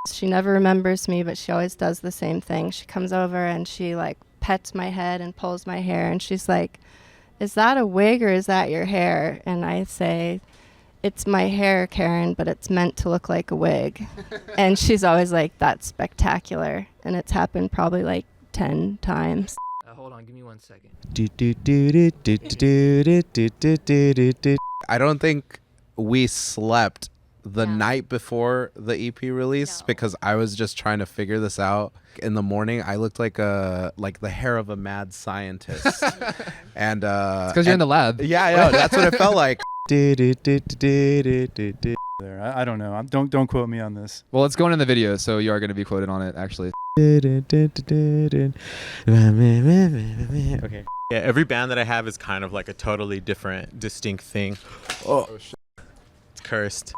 She never remembers me, but she always does the same thing. She comes over and she like pets my head and pulls my hair, and she's like, "Is that a wig or is that your hair?" And I say, "It's my hair, Karen, but it's meant to look like a wig." And she's always like, "That's spectacular." And it's happened probably like 10 times. Hold on, give me 1 second. I don't think we slept the night before the EP release because I was just trying to figure this out. In the morning, I looked like the hair of a mad scientist. And it's because you're in the lab. Yeah, I know. That's what it felt like. I don't know. Don't quote me on this. Well, it's going in the video, so you are going to be quoted on it, actually. Okay. Yeah, every band that I have is kind of like a totally different, distinct thing. Oh shit. It's cursed.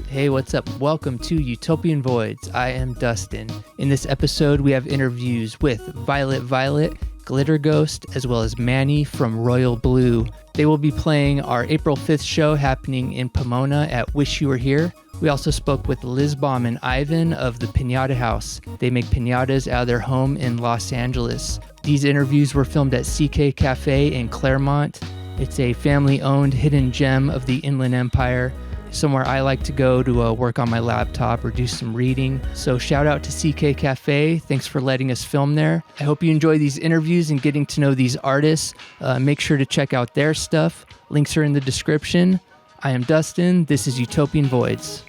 Hey, what's up? Welcome to Utopian Voids. I am Dustin. In this episode, we have interviews with Violet, Glitter Ghost, as well as Manny from Royal Blue. They will be playing our April 5th show happening in Pomona at Wish You Were Here. We also spoke with Liz Baum and Ivan of the Piñata House. They make piñatas out of their home in Los Angeles. These interviews were filmed at CK Cafe in Claremont. It's a family-owned hidden gem of the Inland Empire, somewhere I like to go to work on my laptop or do some reading. So shout out to CK Cafe. Thanks for letting us film there. I hope you enjoy these interviews and getting to know these artists. Make sure to check out their stuff. Links are in the description. I am Dustin. This is Utopian Voids.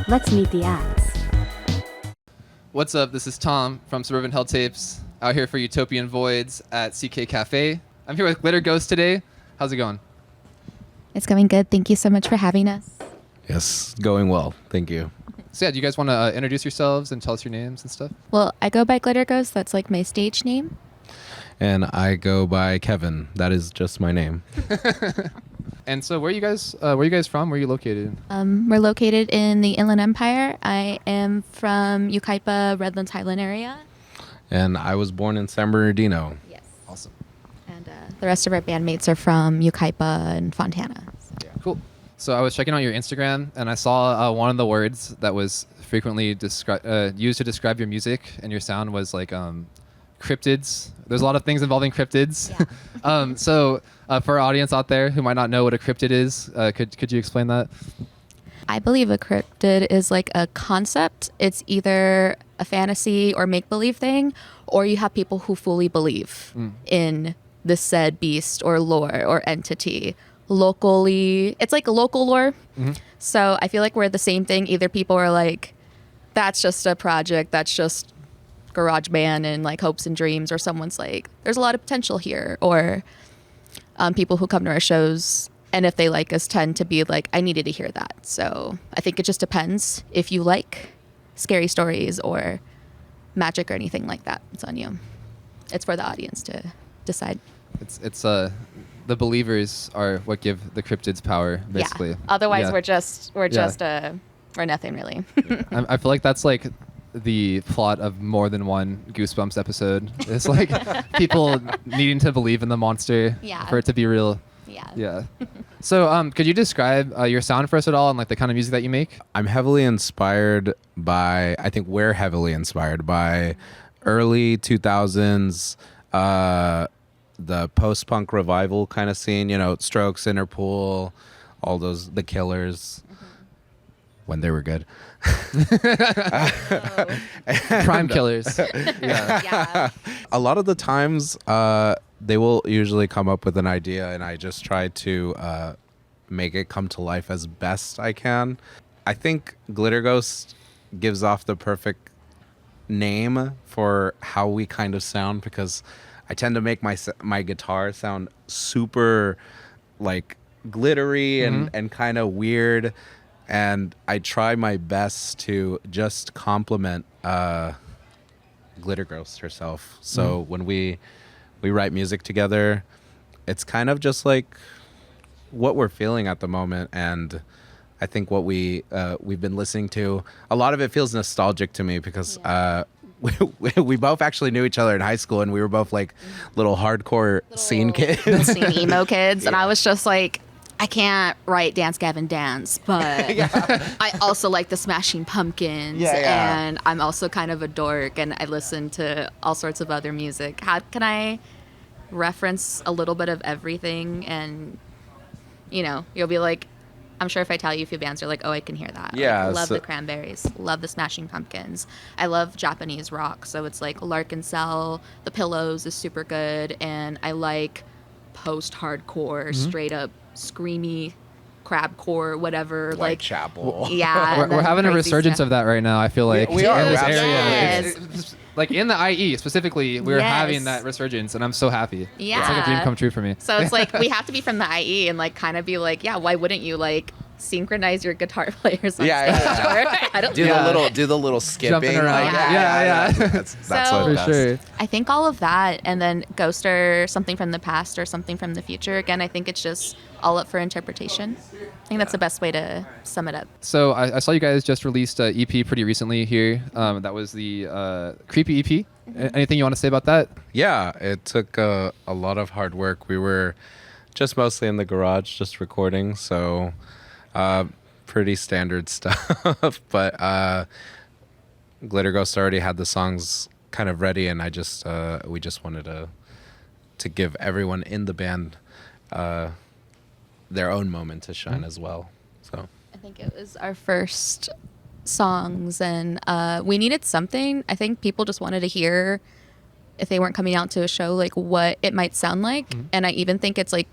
Let's meet the acts. What's up? This is Tom from Suburban Helltapes, out here for Utopian Voids at CK Cafe. I'm here with Glitter Ghost today. How's it going? It's going good. Thank you so much for having us. Yes, going well. Thank you. So yeah, do you guys want to introduce yourselves and tell us your names and stuff? Well, I go by Glitter Ghost. That's like my stage name. And I go by Kevin. That is just my name. And so where are you guys from? Where are you located? We're located in the Inland Empire. I am from Yucaipa, Redlands Highland area. And I was born in San Bernardino. Yes. Awesome. And the rest of our bandmates are from Yucaipa and Fontana. So. Yeah, cool. So I was checking out your Instagram and I saw one of the words that was frequently used to describe your music and your sound was like cryptids. There's a lot of things involving cryptids. Yeah. So for our audience out there who might not know what a cryptid is, could you explain that? I believe a cryptid is like a concept. It's either a fantasy or make-believe thing, or you have people who fully believe in the said beast or lore or entity. Locally, it's like a local lore. Mm-hmm. So I feel like we're the same thing. Either people are like, that's just a project, that's just garage band and like hopes and dreams, or someone's like, there's a lot of potential here, or people who come to our shows and if they like us tend to be like, I needed to hear that. So I think it just depends if you like scary stories or magic or anything like that. It's on you. It's for the audience to decide. It's the believers are what give the cryptids power, basically. Yeah. Otherwise, yeah. we're nothing really. Yeah. I feel like that's like the plot of more than one Goosebumps episode. It's like people needing to believe in the monster for it to be real. Yeah. So could you describe your sound for us at all and like the kind of music that you make? I think we're heavily inspired by early 2000s, the post-punk revival kind of scene, Strokes, Interpol, all those, The Killers, when they were good. Prime Killers. Yeah. A lot of the times, they will usually come up with an idea and I just try to make it come to life as best I can. I think Glitter Ghost gives off the perfect name for how we kind of sound because I tend to make my guitar sound super like glittery and kind of weird, and I try my best to just compliment Glitter Ghost herself. So when we write music together, it's kind of just like what we're feeling at the moment, and I think what we've been listening to, a lot of it feels nostalgic to me because we both actually knew each other in high school, and we were both like little hardcore scene kids. Little scene emo kids. And I was just like, I can't write Dance Gavin Dance, but I also like the Smashing Pumpkins, and I'm also kind of a dork, and I listen to all sorts of other music. How can I reference a little bit of everything? And, you know, you'll be like, I'm sure if I tell you a few bands, you're like, oh, I can hear that. Yeah. Like, love the Cranberries, love the Smashing Pumpkins. I love Japanese rock, so it's like Larkin Cell, The Pillows is super good, and I like post-hardcore, straight up screamy crabcore, whatever. Whitechapel. Yeah. We're having a resurgence of that right now, I feel like. We are. In this Absolutely. area. Yes. It's like in the IE specifically, we're having that resurgence, and I'm so happy. Yeah. It's like a dream come true for me. So it's like we have to be from the IE and like kind of be like, yeah, why wouldn't you like synchronize your guitar players on stage? Or, I don't Do the little skipping. Jumping around. Like, Yeah. That's So- what it For does. sure. I think all of that, and then Ghost or Something from the Past or Something from the Future. Again, I think it's just all up for interpretation. I think that's the best way to sum it up. So I saw you guys just released an EP pretty recently here. That was the Creepy EP. Anything you want to say about that? Yeah, it took a lot of hard work. We were just mostly in the garage, just recording, so pretty standard stuff. But Glitter Ghost already had the songs kind of ready, and we just wanted to give everyone in the band their own moment to shine as well. So I think it was our first songs, and we needed something. I think people just wanted to hear, if they weren't coming out to a show, like what it might sound like. And I even think it's like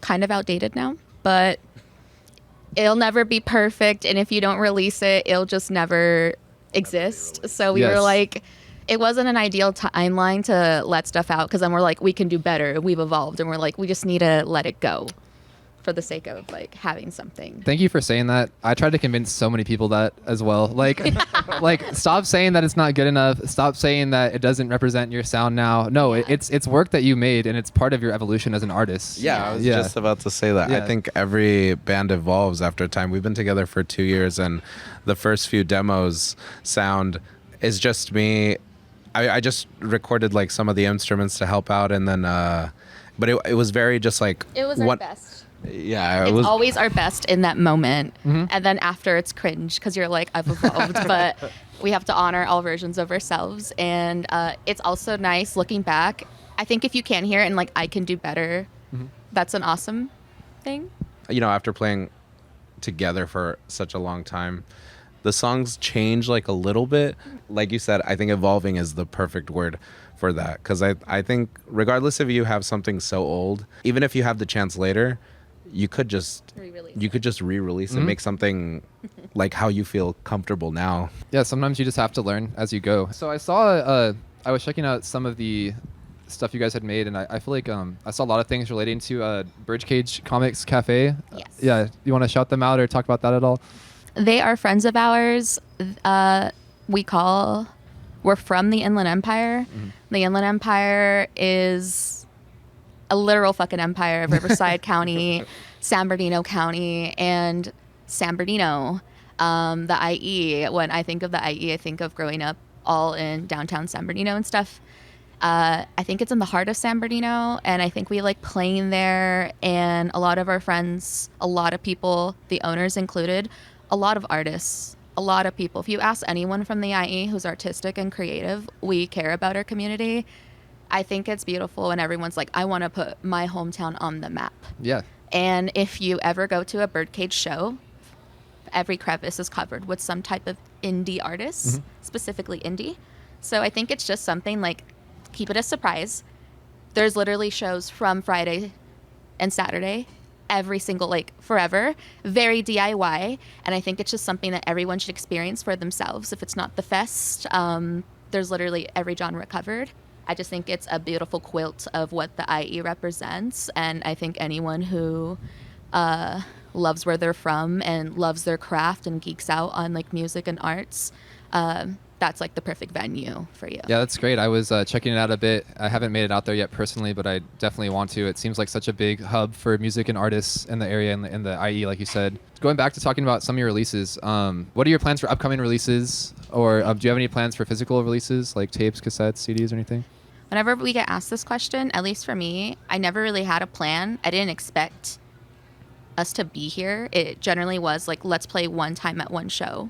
kind of outdated now, but it'll never be perfect, and if you don't release it, it'll just never exist. So we were like, it wasn't an ideal timeline to let stuff out, because then we're like, we can do better, we've evolved, and we're like, we just need to let it go for the sake of like having something. Thank you for saying that. I tried to convince so many people that as well. Like, stop saying that it's not good enough. Stop saying that it doesn't represent your sound now. No, it's work that you made, and it's part of your evolution as an artist. yeah, I was just about to say that. Yeah. I think every band evolves after time. We've been together for 2 years, and the first few demos sound is just me. I just recorded like some of the instruments to help out, and then but it was very just like It was our best. Yeah, It's always our best in that moment, and then after it's cringe because you're like, I've evolved. But we have to honor all versions of ourselves, and it's also nice looking back. I think if you can hear it and like, I can do better, that's an awesome thing. You know, after playing together for such a long time, the songs change like a little bit. Like you said, I think evolving is the perfect word for that, because I think regardless if you have something so old, even if you have the chance later, you could just re-release and make something like how you feel comfortable now. Yeah, sometimes you just have to learn as you go. So I saw, I was checking out some of the stuff you guys had made, and I feel like I saw a lot of things relating to Birdcage Comics Cafe. Yes. Yeah, you want to shout them out or talk about that at all? They are friends of ours. We're from the Inland Empire. The Inland Empire is a literal fucking empire of Riverside County, San Bernardino County, and San Bernardino. The IE, when I think of the IE, I think of growing up all in downtown San Bernardino and stuff. I think it's in the heart of San Bernardino, and I think we like playing there, and a lot of our friends, a lot of people, the owners included, a lot of artists, a lot of people. If you ask anyone from the IE who's artistic and creative, we care about our community. I think it's beautiful when everyone's like, I want to put my hometown on the map. Yeah. And if you ever go to a Birdcage show, every crevice is covered with some type of indie artist, specifically indie. So I think it's just something like, keep it a surprise. There's literally shows from Friday and Saturday, every single, like, forever, very DIY. And I think it's just something that everyone should experience for themselves. If it's not the fest, there's literally every genre covered. I just think it's a beautiful quilt of what the IE represents. And I think anyone who loves where they're from and loves their craft and geeks out on like music and arts, that's like the perfect venue for you. Yeah, that's great. I was checking it out a bit. I haven't made it out there yet personally, but I definitely want to. It seems like such a big hub for music and artists in the area, in the IE, like you said. Going back to talking about some of your releases, what are your plans for upcoming releases? Or do you have any plans for physical releases, like tapes, cassettes, CDs, or anything? Whenever we get asked this question, at least for me, I never really had a plan. I didn't expect us to be here. It generally was like, let's play one time at one show.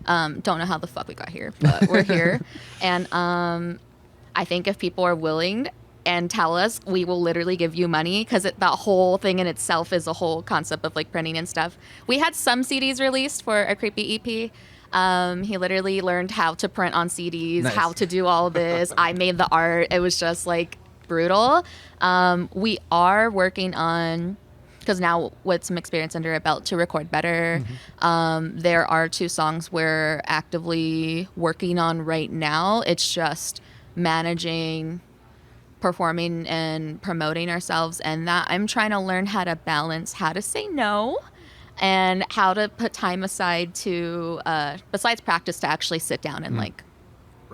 Don't know how the fuck we got here, but we're here. And I think if people are willing and tell us, we will literally give you money, because that whole thing in itself is a whole concept of like printing and stuff. We had some CDs released for a Creepy EP. He literally learned how to print on CDs, Nice. how to do all this. I made the art. It was just like brutal. We are working on, because now with some experience under a belt, to record better. There are 2 songs we're actively working on right now. It's just managing, performing, and promoting ourselves, and that I'm trying to learn how to balance how to say no and how to put time aside to, besides practice, to actually sit down and like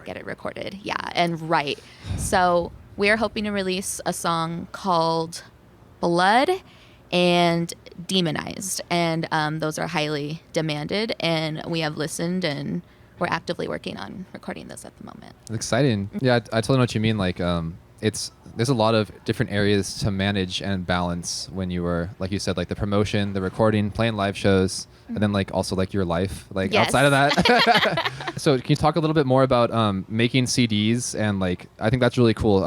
get it recorded. Yeah, and write. So we are hoping to release a song called Blood and Demonized, and those are highly demanded, and we have listened, and we're actively working on recording this at the moment. It's exciting. Yeah, I totally know what you mean. Like, there's a lot of different areas to manage and balance when you were, like you said, like the promotion, the recording, playing live shows, and then like also like your life, like Yes. outside of that. So can you talk a little bit more about making CDs? And like, I think that's really cool.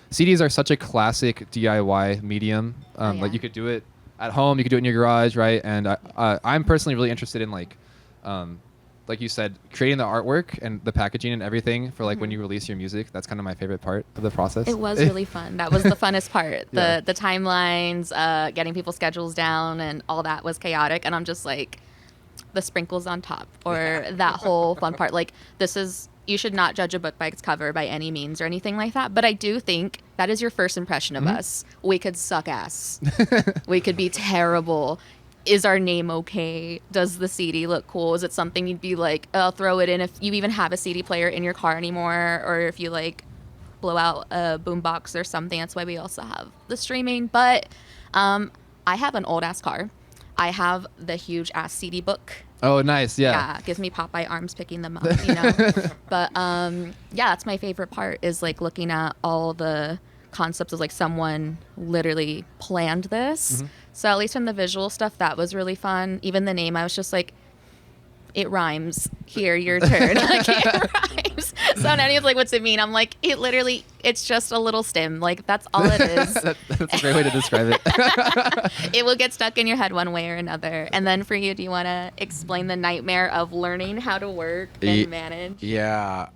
CDs are such a classic DIY medium. Yeah. Like you could do it at home, you could do it in your garage, right? And I'm personally really interested in like you said, creating the artwork and the packaging and everything for like when you release your music. That's kind of my favorite part of the process. It was really fun. That was the funnest part. Yeah. The timelines, getting people's schedules down, and all that was chaotic. And I'm just like, the sprinkles on top, or that whole fun part. Like, you should not judge a book by its cover by any means or anything like that. But I do think that is your first impression of us. We could suck ass. We could be terrible. Is our name okay? Does the CD look cool? Is it something you'd be like, I'll throw it in if you even have a CD player in your car anymore, or if you like blow out a boombox or something? That's why we also have the streaming. But I have an old ass car. I have the huge ass CD book. Oh, nice. Yeah. Yeah, it gives me Popeye arms picking them up, you know. But yeah, that's my favorite part, is like looking at all the concepts of like someone literally planned this. So at least from the visual stuff, that was really fun. Even the name, I was just like, it rhymes. Here, your turn. Like, it rhymes. So Nanny was like, what's it mean? I'm like, it's just a little stem. Like, that's all it is. That's a great way to describe it. It will get stuck in your head one way or another. And then for you, do you want to explain the nightmare of learning how to work and manage? Yeah,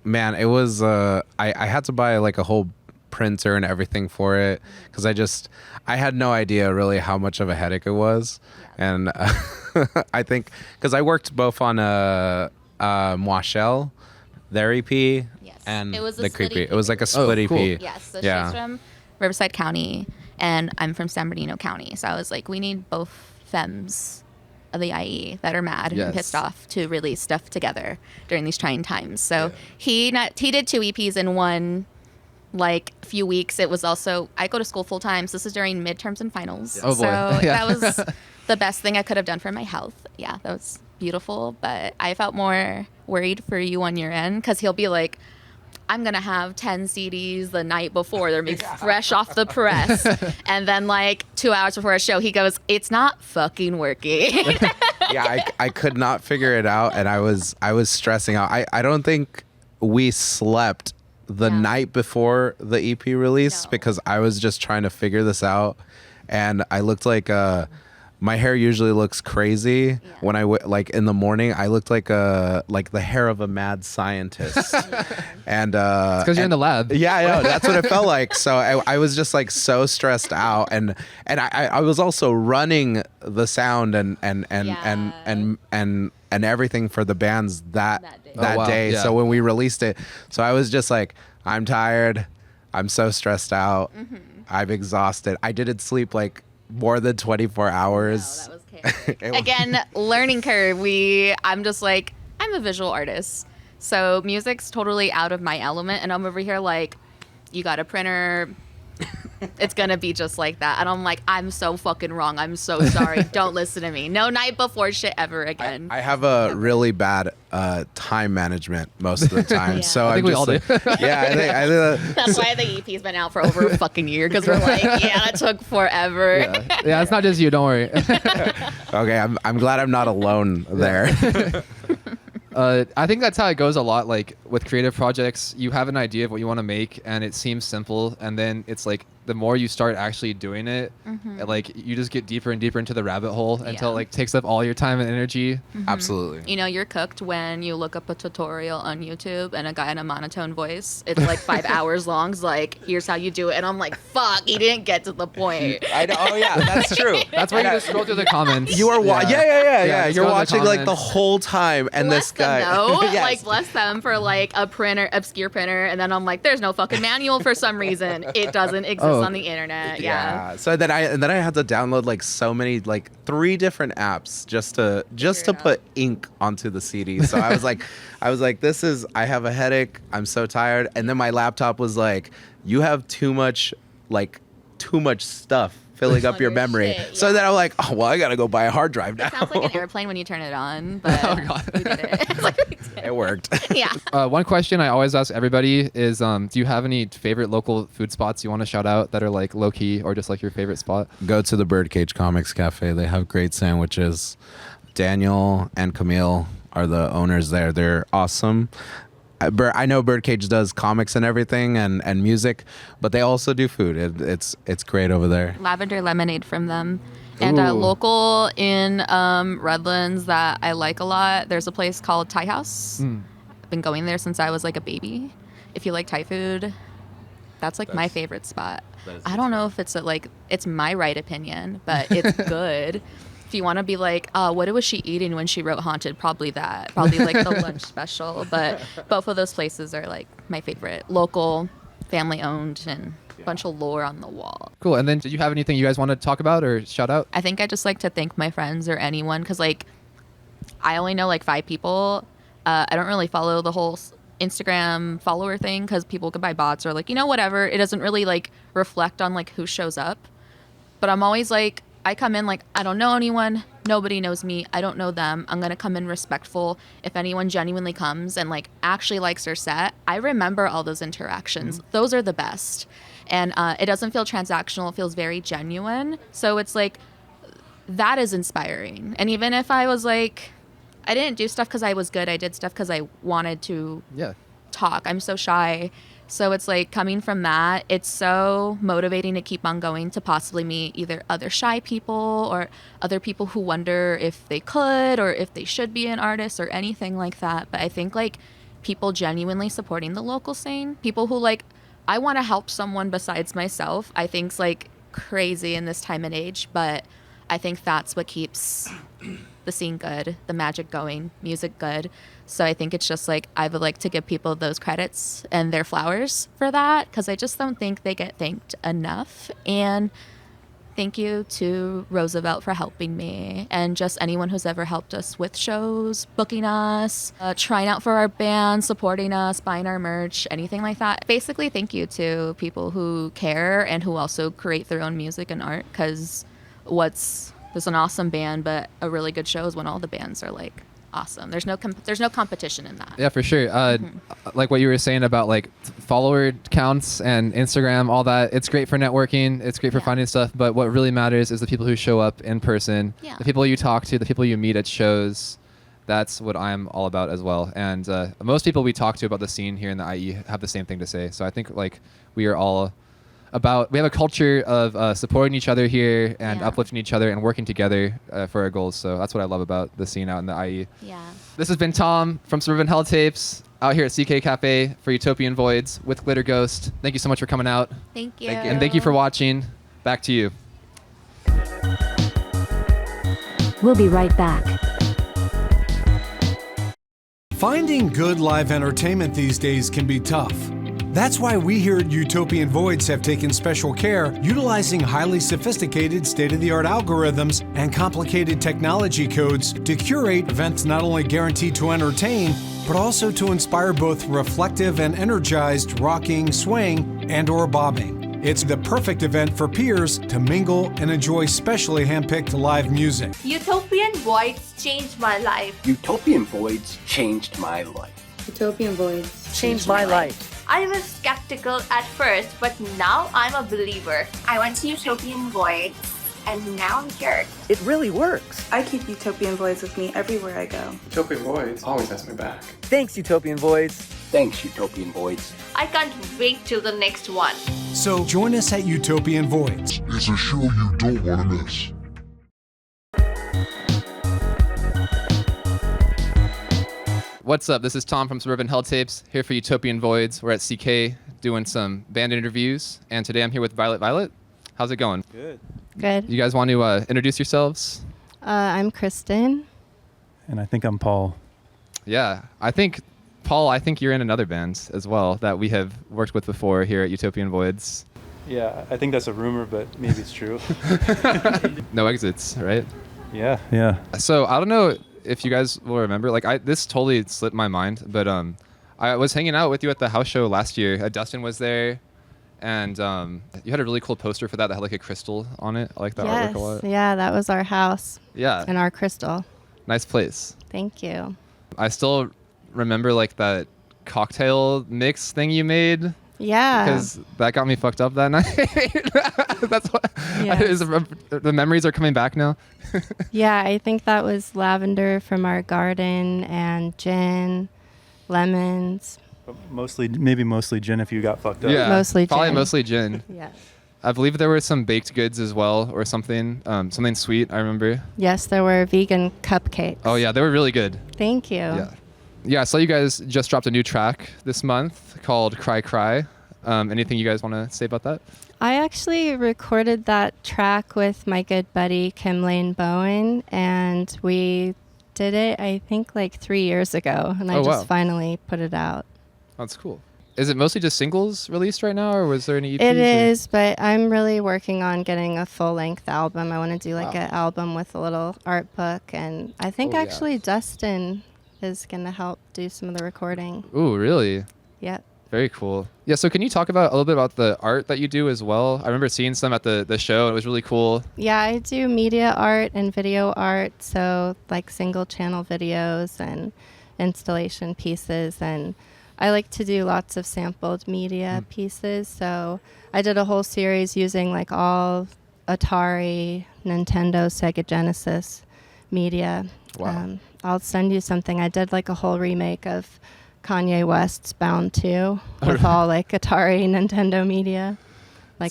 man, it was, I had to buy like a whole printer and everything for it, because I had no idea really how much of a headache it was. And I think, because I worked both on Moishel, their EP, and It was a the split Creepy. EP. It was like a split cool. EP. Yes, so Yeah. she's from Riverside County, and I'm from San Bernardino County. So I was like, we need both femmes of the IE that are mad Yes. and pissed off to release stuff together during these trying times. So he did 2 EPs in one like few weeks. It was also, I go to school full time, so this is during midterms and finals. Oh, boy. So Yeah. that was the best thing I could have done for my health. Yeah, that was beautiful. But I felt more worried for you on your end, because he'll be like, I'm going to have 10 CDs the night before. They're made fresh off the press. And then like 2 hours before a show, he goes, it's not fucking working. Yeah, I could not figure it out, and I was stressing out. I don't think we slept the night before the EP release, No. because I was just trying to figure this out, and I looked like my hair usually looks crazy when like in the morning. I looked like the hair of a mad scientist. And Because you're in the lab. yeah, I know. That's what it felt like. So I was just like so stressed out, and I was also running the sound and everything for the bands that day. that Oh, wow. day. Yeah. So when we released it, so I was just like, I'm tired, I'm so stressed out, I'm exhausted. I didn't sleep like more than 24 hours. Again, learning curve. I'm just like, I'm I'm a visual artist, so music's totally out of my element, and I'm over here like, you got a printer, it's gonna be just like that. And I'm like, I'm so fucking wrong. I'm so sorry. Don't listen to me. No night before shit ever again. I have a really bad time management most of the time. Yeah. So I think I'm we all just do. yeah, I think That's why the EP's been out for over a fucking year, because we're like, yeah, that took forever. Yeah, it's not just you. Don't worry. okay, I'm glad I'm not alone there. I think that's how it goes a lot. Like with creative projects, you have an idea of what you want to make, and it seems simple, and then it's like the more you start actually doing it, like you just get deeper and deeper into the rabbit hole until it like takes up all your time and energy. Absolutely. You know, you're cooked when you look up a tutorial on YouTube and a guy in a monotone voice, it's like 5 hours long, is like, here's how you do it. And I'm like, fuck, he didn't get to the point. I know. Oh yeah, that's true. That's why you just scroll through the comments. You are yeah. just You're go to the watching like the comments. whole time, and Bless this guy. them, though. Yes. Like, bless them for like a printer, obscure printer, and then I'm like, there's no fucking manual for some reason. It doesn't exist on the internet. Yeah. So then I had to download like so many, like 3 different apps just to put ink onto the CD. So I was like, I have a headache. I'm so tired. And then my laptop was like, you have too much stuff filling up your memory. Shit, So then I'm like, oh well, I gotta go buy a hard drive now. It sounds like an airplane when you turn it on, but we did it. It's like, we did It worked. Yeah. One question I always ask everybody is, do you have any favorite local food spots you want to shout out that are like low key or just like your favorite spot? Go to the Birdcage Comics Cafe. They have great sandwiches. Daniel and Camille are the owners there. They're awesome. I know Birdcage does comics and everything and music, but they also do food. It's great over there. Lavender lemonade from them. And Ooh. local in Redlands that I like a lot, there's a place called Thai House. I've been going there since I was like a baby. If you like Thai food, that's like my favorite spot. I don't know if it's it's my right opinion, but it's good. If you want to be like, what was she eating when she wrote Haunted? Probably that. Probably like the lunch special. But both of those places are like my favorite. Local, family owned, and a bunch of lore on the wall. Cool. And then did you have anything you guys want to talk about or shout out? I think I just like to thank my friends or anyone, because like I only know like 5 people. I don't really follow the whole Instagram follower thing because people could buy bots or like, whatever. It doesn't really like reflect on like who shows up. But I'm always like, I come in like, I don't know anyone. Nobody knows me. I don't know them. I'm going to come in respectful. If anyone genuinely comes and like actually likes their set, I remember all those interactions. Those are the best. And it doesn't feel transactional. It feels very genuine. So it's like, that is inspiring. And even if I was like, I didn't do stuff because I was good. I did stuff because I wanted to talk. I'm so shy. So it's like coming from that, it's so motivating to keep on going, to possibly meet either other shy people or other people who wonder if they could or if they should be an artist or anything like that. But I think like people genuinely supporting the local scene, people who like, I want to help someone besides myself, I think's like crazy in this time and age. But I think that's what keeps the scene good, the magic going, music good. So I think it's just like, I would like to give people those credits and their flowers for that, because I just don't think they get thanked enough. And thank you to Roosevelt for helping me, and just anyone who's ever helped us with shows, booking us, trying out for our band, supporting us, buying our merch, anything like that. Basically, thank you to people who care and who also create their own music and art, because there's an awesome band, but a really good show is when all the bands are like awesome. There's no competition in that. Yeah, for sure. Like what you were saying about like follower counts and Instagram, all that. It's great for networking. It's great for finding stuff. But what really matters is the people who show up in person, the people you talk to, the people you meet at shows. That's what I'm all about as well. And most people we talk to about the scene here in the IE have the same thing to say. So I think like we have a culture of supporting each other here and uplifting each other and working together for our goals. So that's what I love about the scene out in the IE. Yeah. This has been Tom from Suburban Helltapes out here at CK Cafe for Utopian Voids with Glitter Ghost. Thank you so much for coming out. Thank you. And thank you for watching. Back to you. We'll be right back. Finding good live entertainment these days can be tough. That's why we here at Utopian Voids have taken special care utilizing highly sophisticated state-of-the-art algorithms and complicated technology codes to curate events not only guaranteed to entertain, but also to inspire both reflective and energized rocking, swaying, and or bobbing. It's the perfect event for peers to mingle and enjoy specially handpicked live music. Utopian Voids changed my life. Utopian Voids changed my life. Utopian Voids changed my life. I was skeptical at first, but now I'm a believer. I went to Utopian Voids, and now I'm here. It really works. I keep Utopian Voids with me everywhere I go. Utopian Voids always has my back. Thanks, Utopian Voids. Thanks, Utopian Voids. I can't wait till the next one. So join us at Utopian Voids. It's a show you don't want to miss. What's up? This is Tom from Suburban Helltapes, here for Utopian Voids. We're at CK doing some band interviews, and today I'm here with Violet. Violet, how's it going? Good. Good. You guys want to introduce yourselves? I'm Kristen. And I think I'm Paul. Yeah, Paul, I think you're in another band as well that we have worked with before here at Utopian Voids. Yeah, I think that's a rumor, but maybe it's true. No Exits, right? Yeah. So I don't know if you guys will remember, this totally slipped my mind, but I was hanging out with you at the house show last year. Dustin was there, and you had a really cool poster for that had like a crystal on it. I like that artwork a lot. Yeah, that was our house. Yeah. And our crystal. Nice place. Thank you. I still remember that cocktail mix thing you made. Yeah. Because that got me fucked up that night. That's what. Yes. The memories are coming back now. Yeah, I think that was lavender from our garden and gin, lemons. Mostly gin if you got fucked up. Yeah, mostly gin. Yes. I believe there were some baked goods as well, or something sweet. I remember. Yes, there were vegan cupcakes. Oh yeah, they were really good. Thank you. Yeah. I saw you guys just dropped a new track this month called "Cry Cry." Anything you guys want to say about that? I actually recorded that track with my good buddy Kim Lane Bowen, and we did it I think 3 years ago, and I just finally put it out. That's cool. Is it mostly just singles released right now, or was there any EPs? It is, but I'm really working on getting a full-length album. I want to do an album with a little art book, and I think Dustin is going to help do some of the recording. Ooh, really? Yep. Very cool. Yeah, so can you talk a little bit about the art that you do as well? I remember seeing some at the show. It was really cool. Yeah, I do media art and video art, so single channel videos and installation pieces, and I like to do lots of sampled media pieces. So I did a whole series using all Atari, Nintendo, Sega Genesis media. Wow. I'll send you something. I did a whole remake of Kanye West's Bound 2 with all Atari, Nintendo media,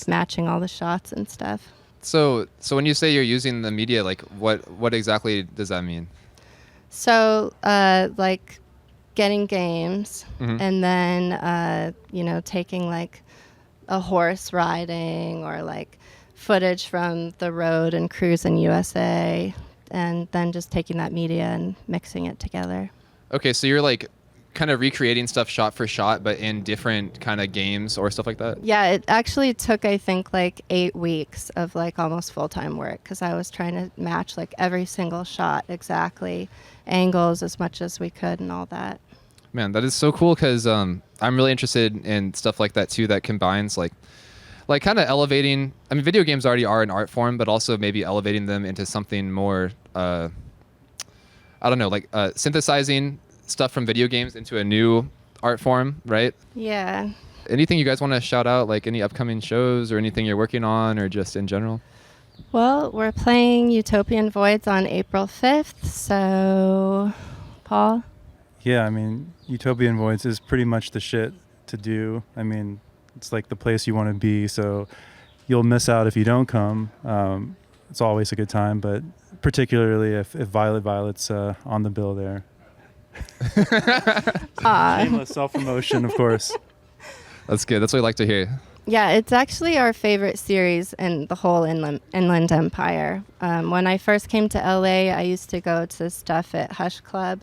matching all the shots and stuff. So when you say you're using the media, what exactly does that mean? So getting games and then taking a horse riding or footage from the road and cruising USA, and then just taking that media and mixing it together. Okay, so you're kind of recreating stuff shot for shot, but in different kind of games or stuff like that? Yeah, it actually took I think 8 weeks of almost full-time work, because I was trying to match every single shot exactly, angles as much as we could and all that. Man, that is so cool, because I'm really interested in stuff like that too, that combines kind of elevating. I mean, video games already are an art form, but also maybe elevating them into something more. I don't know, synthesizing stuff from video games into a new art form, right? Yeah. Anything you guys want to shout out, any upcoming shows or anything you're working on, or just in general? Well, we're playing Utopian Voids on April 5th, so Paul? Yeah, I mean, Utopian Voids is pretty much the shit to do. I mean, it's the place you want to be, so you'll miss out if you don't come. It's always a good time, but particularly if Violet's on the bill there. Shameless self-promotion, of course. That's good. That's what I like to hear. Yeah, it's actually our favorite series in the whole Inland Empire. When I first came to LA, I used to go to stuff at Hush Club,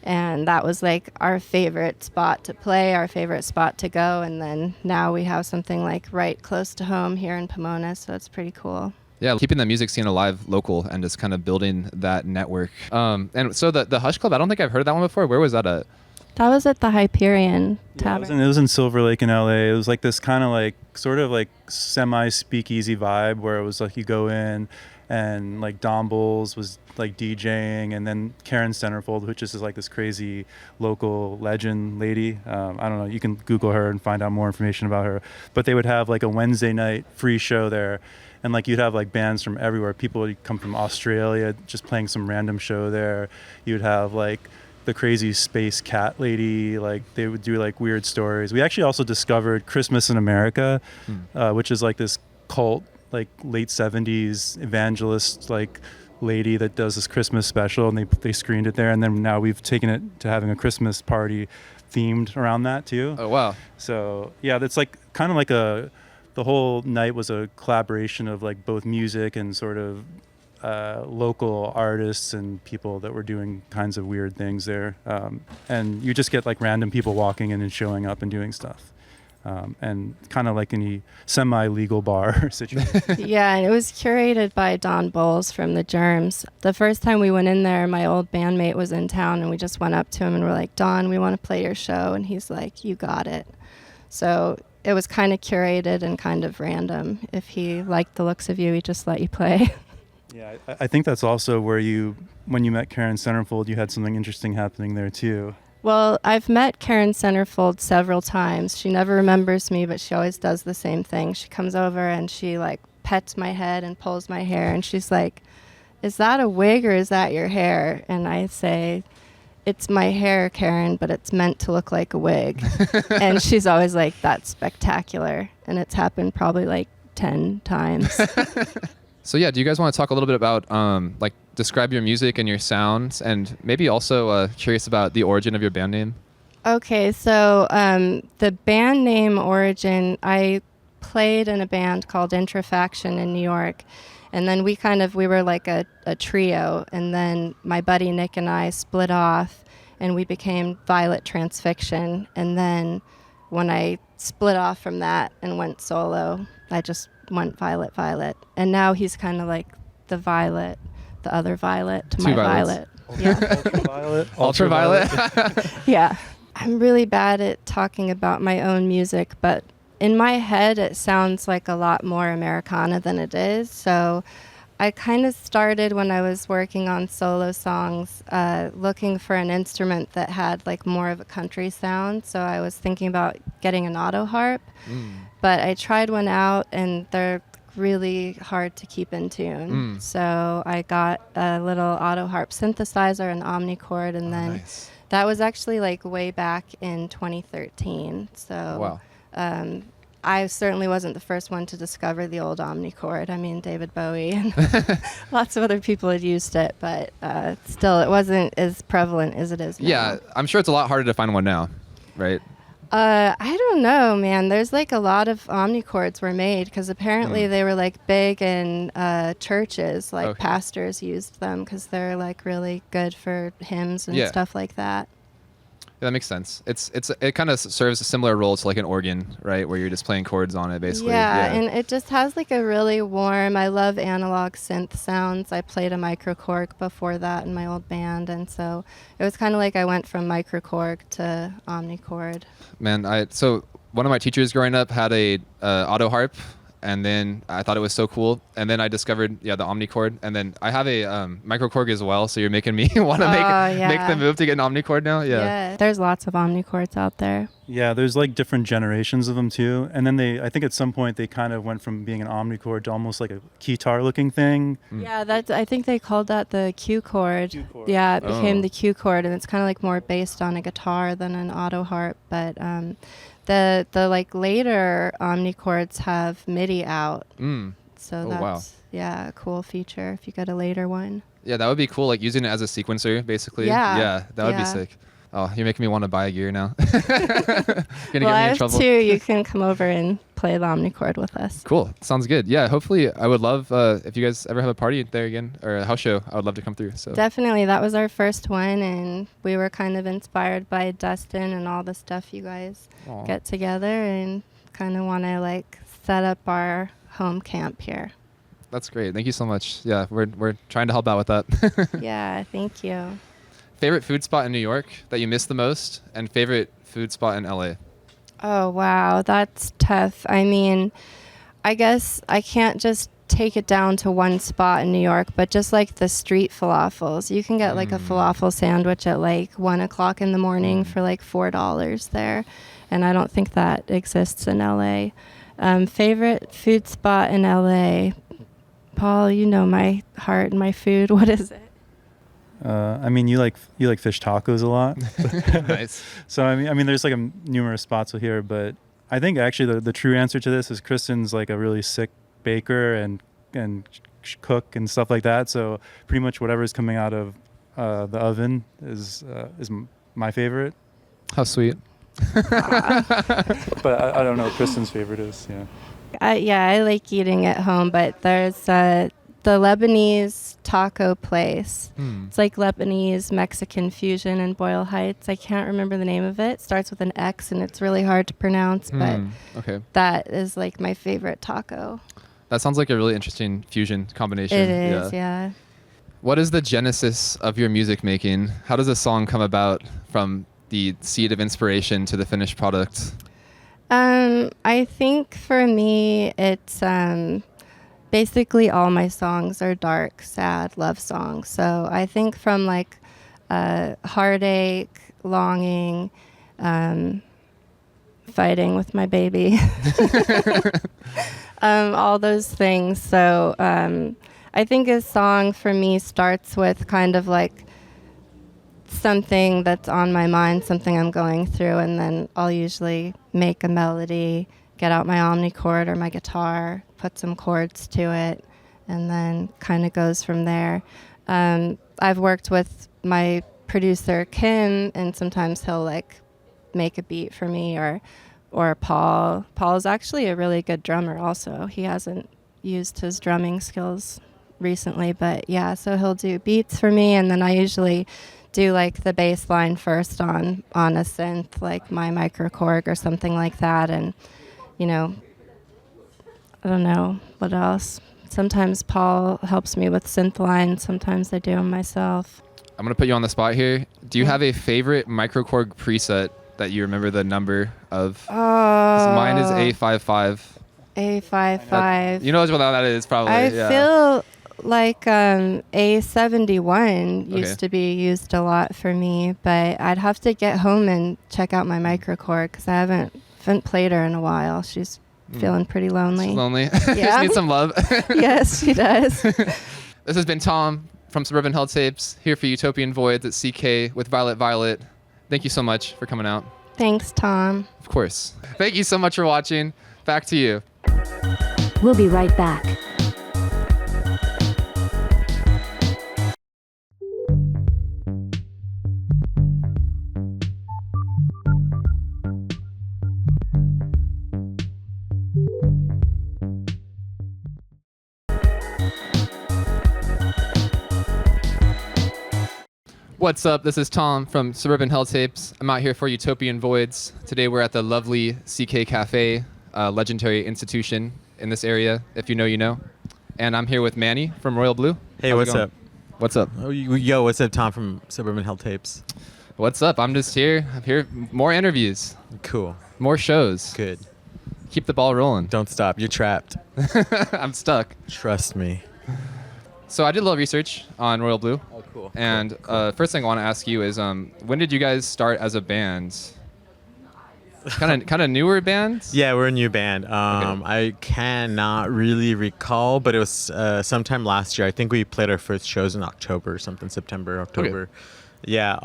And that was like our favorite spot to play, our favorite spot to go. And then now we have something like right close to home here in Pomona, so it's pretty cool. Yeah, keeping the music scene alive local and just kind of building that network. And so the Hush Club, I don't think I've heard of that one before. Where was that at? That was at the Hyperion Tavern. It was in Silver Lake in LA. It was like this kind of like sort of like semi-speakeasy vibe where it was like you go in and like Don Bowles was like DJing, and then Karen Centerfold, which is like this crazy local legend lady. I don't know, you can Google her and find out more information about her. But they would have like a Wednesday night free show there. And like you'd have like bands from everywhere. People would come from Australia just playing some random show there. You'd have like the crazy space cat lady, like they would do like weird stories. We actually also discovered Christmas in America, which is like this cult, like late 70s evangelist like lady that does this Christmas special, and they screened it there, and then now we've taken it to having a Christmas party themed around that too. Oh wow. So yeah, that's like kind of like the whole night was a collaboration of like both music and sort of local artists and people that were doing kinds of weird things there. And you just get like random people walking in and showing up and doing stuff. And kind of like any semi-legal bar situation. Yeah, and it was curated by Don Bowles from The Germs. The first time we went in there, my old bandmate was in town, and we just went up to him and we're like, Don, we want to play your show. And he's like, you got it. So it was kind of curated and kind of random. If he liked the looks of you, he just let you play. Yeah, I think that's also where when you met Karen Centerfold, you had something interesting happening there too. Well, I've met Karen Centerfold several times. She never remembers me, but she always does the same thing. She comes over and she like pets my head and pulls my hair, and she's like, is that a wig or is that your hair? And I say, it's my hair, Karen, but it's meant to look like a wig. And she's always like, that's spectacular. And it's happened probably like 10 times. So yeah, do you guys want to talk a little bit about like describe your music and your sounds, and maybe also curious about the origin of your band name? Okay, so the band name origin, I played in a band called Intrafaction in New York, and then we were like a trio, and then my buddy Nick and I split off and we became Violet Transfiction, and then when I split off from that and went solo, I just went Violet, and now he's kind of like the Violet, the other Violet to Two my Violets. Violet. Yeah. Ultraviolet. Yeah. I'm really bad at talking about my own music, but in my head it sounds like a lot more Americana than it is. So I kind of started when I was working on solo songs, looking for an instrument that had like more of a country sound. So I was thinking about getting an auto harp, but I tried one out and they're really hard to keep in tune. So I got a little auto harp synthesizer, an omnichord, and then nice. That was actually like way back in 2013. So wow. I certainly wasn't the first one to discover the old omnichord. I mean, David Bowie and lots of other people had used it, but still it wasn't as prevalent as it is now. Yeah, I'm sure it's a lot harder to find one now, right? I don't know, man. There's like a lot of omnichords were made because apparently they were like big in churches, like pastors used them because they're like really good for hymns and stuff like that. Yeah, that makes sense. It kind of serves a similar role to like an organ, right, where you're just playing chords on it, basically. Yeah, and it just has like a really warm. I love analog synth sounds. I played a microcorg before that in my old band, and so it was kind of like I went from microcorg to omnichord. Man, so one of my teachers growing up had a auto harp, and then I thought it was so cool, and then I discovered the omnichord, and then I have a microcorg as well. So you're making me want to make the move to get an omnichord now. Yeah, there's lots of omnichords out there. Yeah, there's like different generations of them too, and then I think at some point they kind of went from being an omnichord to almost like a keytar looking thing. Yeah, I think they called that the Q chord. Yeah, it became the Q chord, and it's kind of like more based on a guitar than an auto harp, but the like later omnichords have MIDI out. So that's a cool feature if you get a later one. Yeah, that would be cool, like using it as a sequencer basically. Yeah, that would be sick. Oh, you're making me want to buy a gear now. Gonna get me in trouble. I have two. You can come over and play the omnichord with us. Cool. Sounds good. Yeah, hopefully I would love if you guys ever have a party there again or a house show, I would love to come through. So Definitely. That was our first one, and we were kind of inspired by Dustin and all the stuff you guys get together, and kind of want to like set up our home camp here. That's great. Thank you so much. Yeah, we're trying to help out with that. Yeah, thank you. Favorite food spot in New York that you miss the most, and favorite food spot in LA? Oh, wow. That's tough. I mean, I guess I can't just take it down to one spot in New York, but just like the street falafels. You can get like a falafel sandwich at like 1 o'clock in the morning for like $4 there. And I don't think that exists in LA. Favorite food spot in LA? Paul, you know my heart and my food. What is it? I mean, you like fish tacos a lot. Nice. So I mean, there's like numerous spots here, but I think actually the true answer to this is Kristen's like a really sick baker and cook and stuff like that. So pretty much whatever's coming out of the oven is my favorite. How sweet. But I don't know what Kristen's favorite is. Yeah. I like eating at home, but there's the Lebanese taco place. It's like Lebanese Mexican fusion in Boyle Heights. I can't remember the name of it. It starts with an X and it's really hard to pronounce, but that is like my favorite taco. That sounds like a really interesting fusion combination. It is, yeah. What is the genesis of your music making? How does a song come about from the seed of inspiration to the finished product? I think for me, it's basically all my songs are dark, sad love songs. So I think from like heartache, longing, fighting with my baby, all those things. So I think a song for me starts with kind of like something that's on my mind, something I'm going through, and then I'll usually make a melody, get out my omnichord or my guitar, put some chords to it, and then kind of goes from there. I've worked with my producer Kim, and sometimes he'll like make a beat for me, or Paul. Paul's actually a really good drummer also. He hasn't used his drumming skills recently, but yeah, so he'll do beats for me, and then I usually do like the bass line first on a synth, like my microKORG or something like that, and you know, I don't know what else. Sometimes Paul helps me with synth lines, sometimes I do them myself. I'm gonna put you on the spot here. Do you have a favorite microKORG preset that you remember the number of? Mine is A55. A55. You know what that is, probably. I feel like A71 used to be used a lot for me, but I'd have to get home and check out my microKORG because I haven't played her in a while. She's feeling pretty lonely. She's lonely. Yeah. She needs some love. Yes, she does. This has been Tom from Suburban Helltapes here for Utopian Voids at CK with Violet. Thank you so much for coming out. Thanks, Tom. Of course. Thank you so much for watching. Back to you. We'll be right back. What's up? This is Tom from Suburban Helltapes. I'm out here for Utopian Voids. Today we're at the lovely CK Cafe, a legendary institution in this area. If you know, you know. And I'm here with Manny from Royal Blue. Hey, How's it what's going? up? What's up? Oh, yo, what's up? Tom from Suburban Helltapes. What's up? I'm just here. I'm here. More interviews. Cool. More shows. Good. Keep the ball rolling. Don't stop. You're trapped. I'm stuck. Trust me. So I did a little research on Royal Blue. Oh, cool. And first thing I want to ask you is, when did you guys start as a band? Kind of newer band? Yeah, we're a new band. I cannot really recall, but it was sometime last year. I think we played our first shows in October or something, September, October. Okay. Yeah.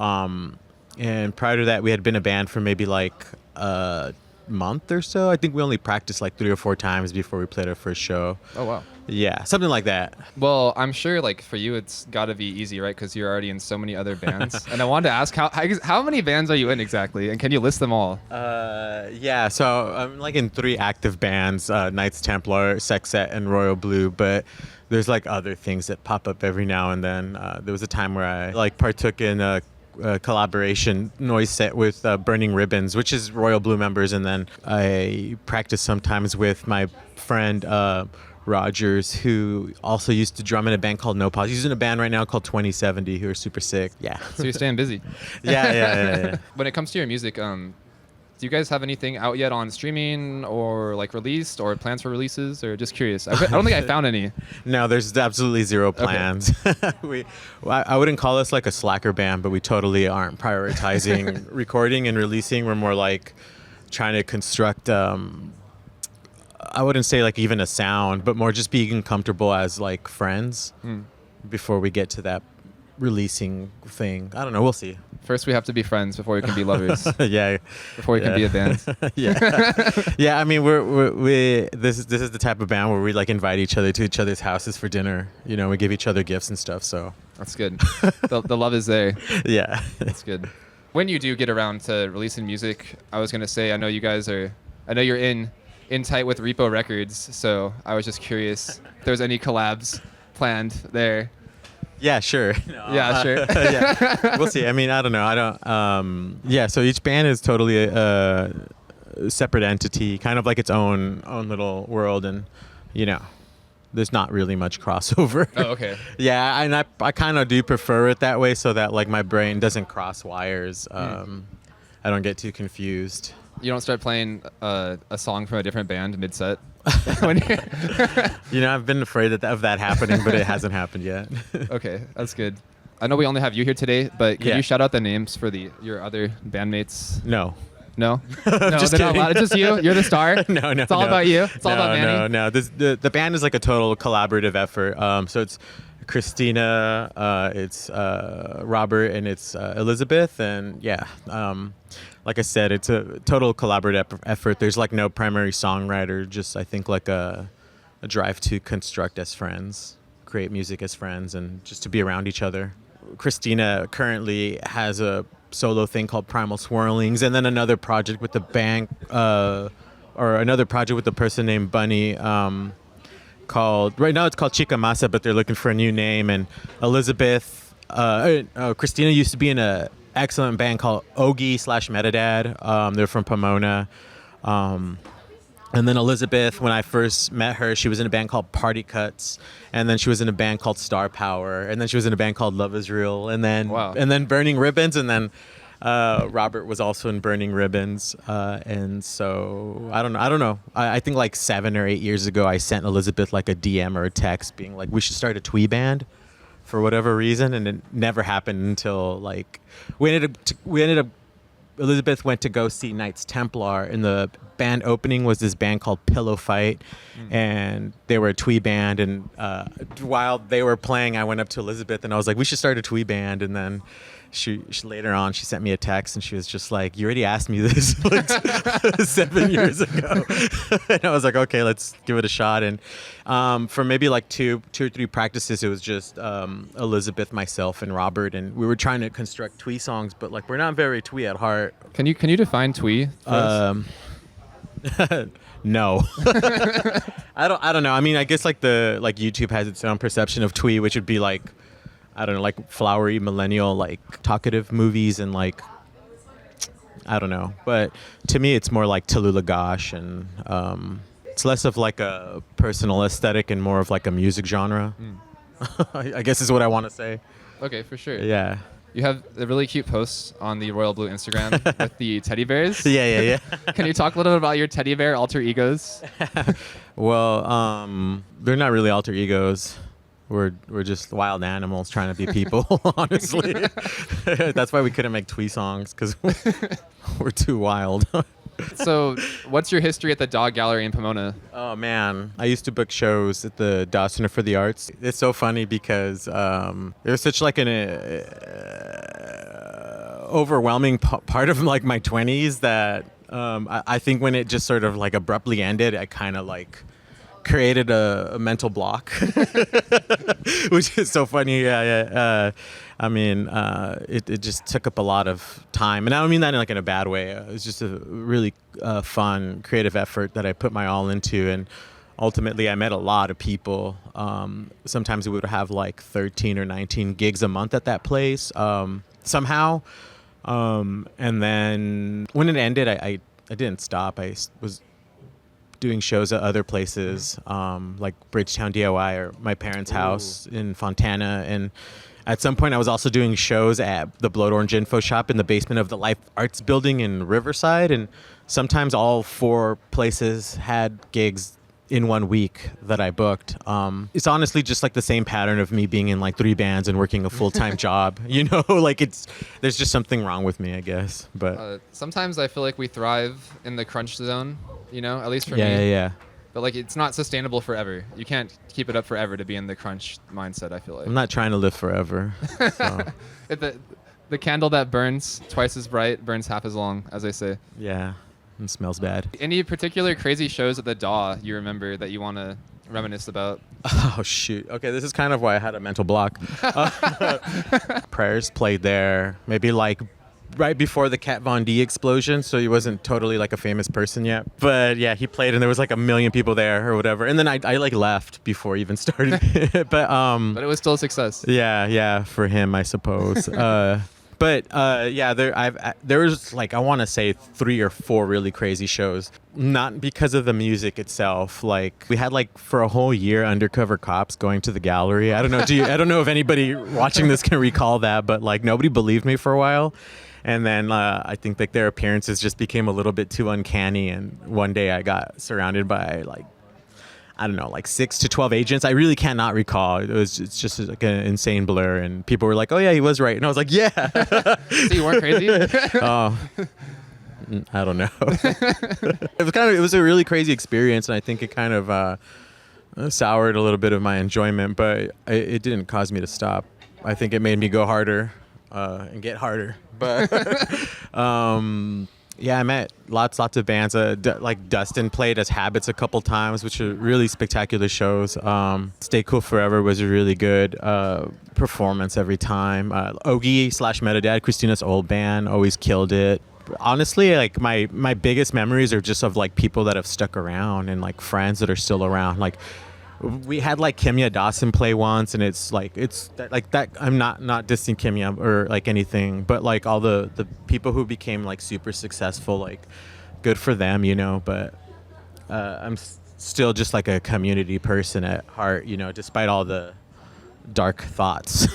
And prior to that, we had been a band for maybe like a month or so. I think we only practiced like 3 or 4 times before we played our first show. Oh, wow. Yeah, something like that. Well, I'm sure like for you it's got to be easy, right? Because you're already in so many other bands. And I wanted to ask how many bands are you in exactly, and can you list them all? Yeah, so I'm like in 3 active bands: Knights Templar, Sextet, and Royal Blue. But there's like other things that pop up every now and then. There was a time where I like partook in a collaboration noise set with Burning Ribbons, which is Royal Blue members, and then I practice sometimes with my friend Rogers, who also used to drum in a band called No Pause. He's in a band right now called 2070, who are super sick. Yeah. So you're staying busy. Yeah. When it comes to your music, do you guys have anything out yet on streaming or like released or plans for releases, or just curious? I don't think I found any. No, there's absolutely zero plans. Okay. I wouldn't call us like a slacker band, but we totally aren't prioritizing recording and releasing. We're more like trying to construct I wouldn't say like even a sound, but more just being comfortable as like friends before we get to that releasing thing. I don't know. We'll see. First, we have to be friends before we can be lovers. Yeah. Before we can be a band. Yeah. Yeah. I mean, this is the type of band where we like invite each other to each other's houses for dinner. You know, we give each other gifts and stuff. So that's good. The love is there. Yeah. That's good. When you do get around to releasing music, I was gonna say, I know you're in tight with Repo Records, so I was just curious if there's any collabs planned there. Yeah, sure. Yeah, sure. Yeah. We'll see. I mean, I don't know. Yeah, so each band is totally a separate entity, kind of like its own little world, and you know, there's not really much crossover. Oh, okay. Yeah, and I kind of do prefer it that way, so that like my brain doesn't cross wires. I don't get too confused. You don't start playing a song from a different band mid-set? You know, I've been afraid of that happening, but it hasn't happened yet. Okay, that's good. I know we only have you here today, but can you shout out the names for your other bandmates? No. No? No, just they're not allowed. It's just you? You're the star? No. It's all about you? It's all about Manny? No. The band is like a total collaborative effort. So it's Christina, it's Robert, and it's Elizabeth, and yeah. Like I said, it's a total collaborative effort. There's like no primary songwriter, just I think like a drive to construct as friends, create music as friends, and just to be around each other. Christina currently has a solo thing called Primal Swirlings, and then another project with the band, or another project with a person named Bunny, right now it's called Chica Masa, but they're looking for a new name. And Elizabeth, Christina used to be in a excellent band called Ogie/Metadad. They're from Pomona. And then Elizabeth, when I first met her, she was in a band called Party Cuts, and then she was in a band called Star Power, and then she was in a band called Love Is Real, and then Burning Ribbons, and then Robert was also in Burning Ribbons. And so I don't know. I think like 7 or 8 years ago, I sent Elizabeth like a DM or a text being like, we should start a Twee band for whatever reason, and it never happened until like we ended up Elizabeth went to go see Knights Templar, and the band opening was this band called Pillow Fight, and they were a Twee band. And while they were playing, I went up to Elizabeth and I was like, we should start a Twee band. And then she later on, she sent me a text and she was just like, you already asked me this like 7 years ago. And I was like, okay, let's give it a shot. And for maybe like two or three practices, it was just Elizabeth, myself, and Robert, and we were trying to construct Twee songs, but like we're not very Twee at heart. Can you define Twee? No. I don't know. I mean, I guess like YouTube has its own perception of Twee, which would be like, I don't know, like flowery millennial, like talkative movies, and like, I don't know. But to me, it's more like Tallulah Gosh, and it's less of like a personal aesthetic and more of like a music genre. I guess is what I want to say. Okay, for sure. Yeah. You have a really cute post on the Royal Blue Instagram with the teddy bears. Yeah. Can you talk a little bit about your teddy bear alter egos? Well, they're not really alter egos. We're just wild animals trying to be people, honestly. That's why we couldn't make Twee songs, because we're too wild. So what's your history at the Dog Gallery in Pomona? Oh, man. I used to book shows at the Dawes Center for the Arts. It's so funny because there's such like an overwhelming part of like my 20s that I think when it just sort of like abruptly ended, I kind of like created a mental block, which is so funny. I mean, it just took up a lot of time, and I don't mean that in a bad way. It was just a really fun, creative effort that I put my all into, and ultimately I met a lot of people. Sometimes we would have like 13 or 19 gigs a month at that place somehow, and then when it ended, I didn't stop. I was doing shows at other places, like Bridgetown DIY or my parents' house in Fontana. And at some point I was also doing shows at the Blood Orange Info Shop in the basement of the Life Arts building in Riverside. And sometimes all 4 places had gigs in 1 week that I booked. It's honestly just like the same pattern of me being in like 3 bands and working a full-time job, like there's just something wrong with me, I guess. But sometimes I feel like we thrive in the crunch zone, at least for me. Yeah. But like, it's not sustainable forever. You can't keep it up forever to be in the crunch mindset, I feel like. I'm not trying to live forever. So. The candle that burns twice as bright burns half as long, as they say. Yeah. It smells bad. Any particular crazy shows at the DAW you remember that you want to reminisce about? Oh, shoot. Okay, this is kind of why I had a mental block. Prayers played there, maybe like right before the Kat Von D explosion, so he wasn't totally like a famous person yet. But yeah, he played and there was like 1 million people there or whatever. And then I like left before he even started. But it was still a success. Yeah, for him, I suppose. But there was like, I want to say 3 or 4 really crazy shows. Not because of the music itself. Like we had like for a whole year undercover cops going to the gallery. I don't know. I don't know if anybody watching this can recall that, but like nobody believed me for a while. And then I think like their appearances just became a little bit too uncanny. And one day I got surrounded by like, I don't know, like 6 to 12 agents. I really cannot recall. It's just like an insane blur. And people were like, oh yeah, he was right. And I was like, yeah. So you weren't crazy? Oh, I don't know. It was a really crazy experience. And I think it kind of soured a little bit of my enjoyment, but it didn't cause me to stop. I think it made me go harder and get harder. But yeah, I met lots of bands. Like Dustin played as Habits a couple times, which are really spectacular shows. Stay Cool Forever was a really good performance every time. Ogie / Metadad, Christina's old band, always killed it. Honestly, like my biggest memories are just of like people that have stuck around and like friends that are still around. Like we had like Kimya Dawson play once, and it's that I'm not dissing Kimya or like anything, but like all the people who became like super successful, like good for them, but I'm still just like a community person at heart, despite all the dark thoughts.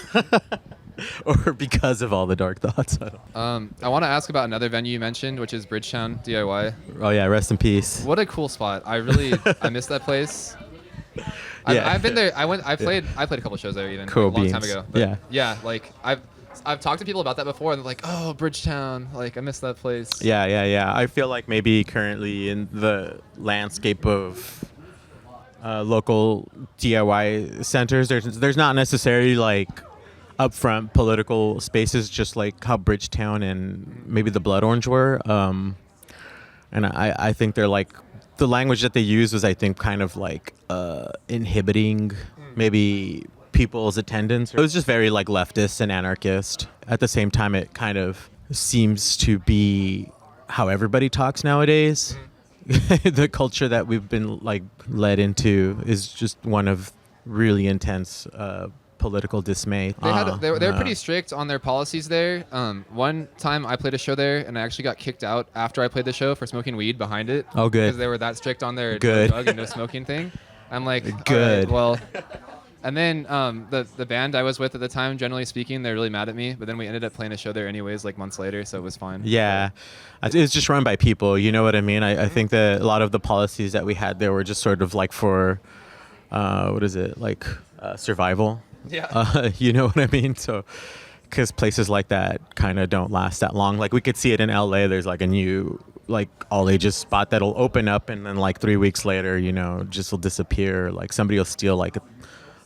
Or because of all the dark thoughts. I want to ask about another venue you mentioned, which is Bridgetown DIY. Oh yeah, rest in peace. What a cool spot. I miss that place. Yeah. I've been there. I played a couple shows there even cool like, a long beans. time ago. But yeah, like I've talked to people about that before, and they're like, "Oh, Bridgetown, like I miss that place." Yeah. I feel like maybe currently in the landscape of local DIY centers, there's not necessarily like upfront political spaces, just like how Bridgetown and maybe the Blood Orange were. And I think they're like, the language that they used was, I think, kind of like inhibiting maybe people's attendance. It was just very like leftist and anarchist. At the same time, it kind of seems to be how everybody talks nowadays. The culture that we've been like led into is just one of really intense political dismay. They were pretty strict on their policies there. One time I played a show there, and I actually got kicked out after I played the show for smoking weed behind it. Oh, good. Because they were that strict on their good. drug and no smoking thing. I'm like, good. All right, well. And then the band I was with at the time, generally speaking, they're really mad at me. But then we ended up playing a show there anyways, like months later, so it was fine. Yeah, it's just run by people. You know what I mean? I think that a lot of the policies that we had there were just sort of like for, survival. Yeah. You know what I mean? So, because places like that kind of don't last that long. Like we could see it in LA. There's like a new like all ages spot that'll open up, and then like 3 weeks later, just will disappear. Like somebody will steal like a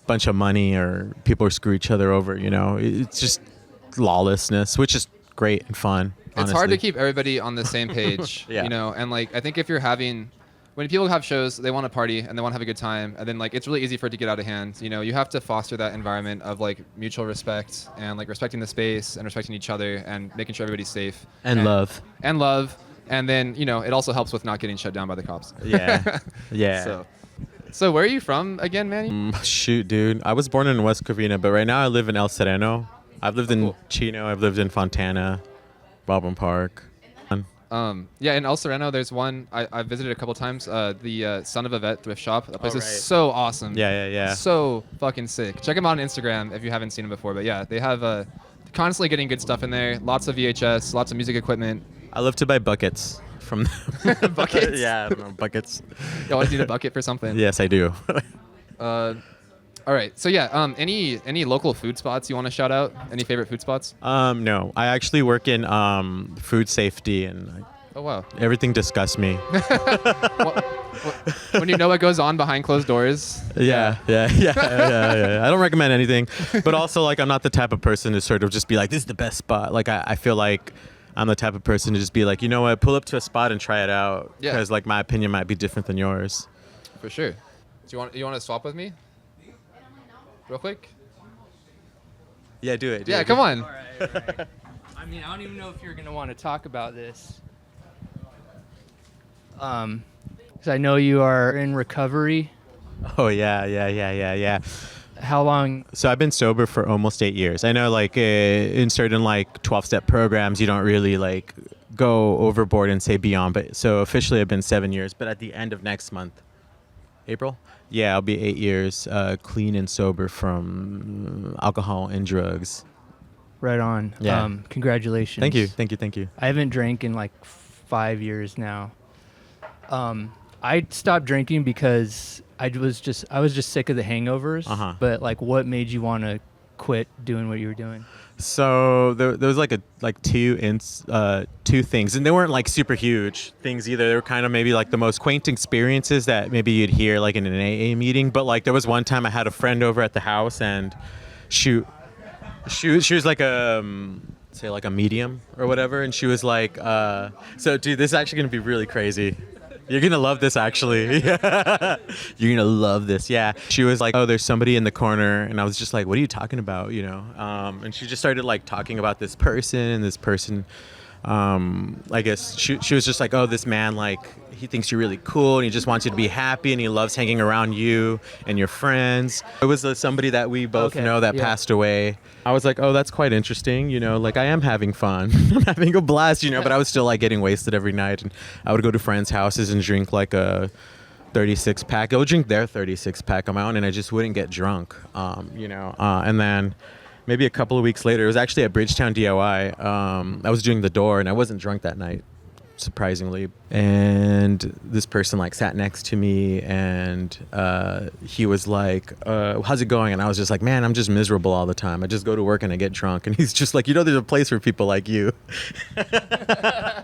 bunch of money, or people will screw each other over. It's just lawlessness, which is great and fun. It's hard to keep everybody on the same page. Yeah. And like I think if you're having when people have shows, they want to party and they want to have a good time, and then like it's really easy for it to get out of hand. You know, you have to foster that environment of like mutual respect and like respecting the space and respecting each other and making sure everybody's safe And love. and love. And then, you know, it also helps with not getting shut down by the cops. Yeah. Yeah. So where are you from again, Manny? Shoot, dude. I was born in West Covina, but right now I live in El Sereno. I've lived in Chino. I've lived in Fontana, Baldwin Park. Yeah, in El Sereno, there's one I visited a couple times. The Son of Yvette thrift shop. That place Oh, is right. so awesome. Yeah. So fucking sick. Check them out on Instagram if you haven't seen them before. But yeah, they have constantly getting good stuff in there. Lots of VHS, lots of music equipment. I love to buy buckets from them. Buckets? Yeah, I don't know, buckets. You always need a bucket for something. Yes, I do. All right. So yeah, any local food spots you want to shout out? Any favorite food spots? No. I actually work in food safety, and Oh wow. everything disgusts me. When you know what goes on behind closed doors. Yeah. I don't recommend anything, but also like I'm not the type of person to sort of just be like, this is the best spot. Like I feel like I'm the type of person to just be like, you know what, pull up to a spot and try it out, Yeah. because like my opinion might be different than yours. For sure. Do you want to swap with me? Real quick? Yeah, do it. Yeah, come on. All right. I mean, I don't even know if you're gonna want to talk about this. Because I know you are in recovery. Oh yeah. How long? So I've been sober for almost 8 years. I know like in certain like 12-step programs, you don't really like go overboard and say beyond. But so officially I've been 7 years, but at the end of next month, April? Yeah, I'll be 8 years clean and sober from alcohol and drugs. Right on. Yeah. Congratulations. Thank you. I haven't drank in like 5 years now. I stopped drinking because I was just sick of the hangovers. Uh-huh. But like, what made you want to quit doing what you were doing? So there was like two things, and they weren't like super huge things either. They were kind of maybe like the most quaint experiences that maybe you'd hear like in an AA meeting. But like there was one time I had a friend over at the house, and she was like say like a medium or whatever, and she was like, so dude, this is actually gonna be really crazy. You're gonna love this, actually. You're gonna love this. Yeah. She was like, oh, there's somebody in the corner. And I was just like, what are you talking about? You know? And she just started like talking about this person, and this person, I guess she was just like, oh, this man, like, he thinks you're really cool, and he just wants you to be happy, and he loves hanging around you and your friends. It was somebody that we both know that passed away. I was like, oh, that's quite interesting. You know, like I am having fun. I'm having a blast, you know, but I was still like getting wasted every night. And I would go to friends' houses and drink like a 36 pack. I would drink their 36 pack on my own, and I just wouldn't get drunk, you know. And then maybe a couple of weeks later, it was actually at Bridgetown DIY. I was doing the door, and I wasn't drunk that night, surprisingly. And this person like sat next to me, and he was like, how's it going? And I was just like, man, I'm just miserable all the time. I just go to work and I get drunk. And he's just like, you know, there's a place for people like you. I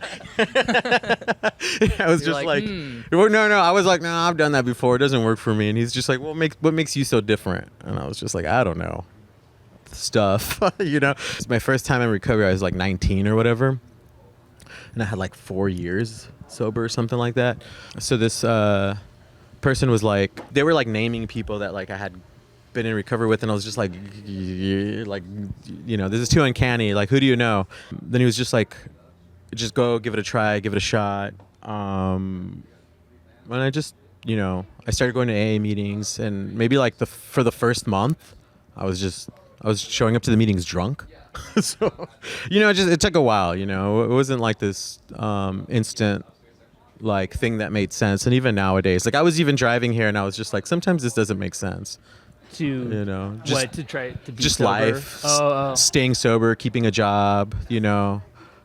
was just like, well, no, I was like, no, I've done that before. It doesn't work for me. And he's just like, well, what makes you so different? And I was just like, I don't know, stuff. You know, it's my first time in recovery. I was like 19 or whatever, and I had like 4 years sober or something like that. So this person was like, they were like naming people that like I had been in recovery with, and I was just like, you know, this is too uncanny. Like, who do you know? Then he was just like, just go give it a try, give it a shot. And I just, you know, I started going to AA meetings, and maybe like for the first month, I was showing up to the meetings drunk. So, you know, it took a while, you know. It wasn't like this instant like thing that made sense. And even nowadays, like I was even driving here, and I was just like, sometimes this doesn't make sense. You know, just to try to be just sober? life, staying sober, keeping a job, you know.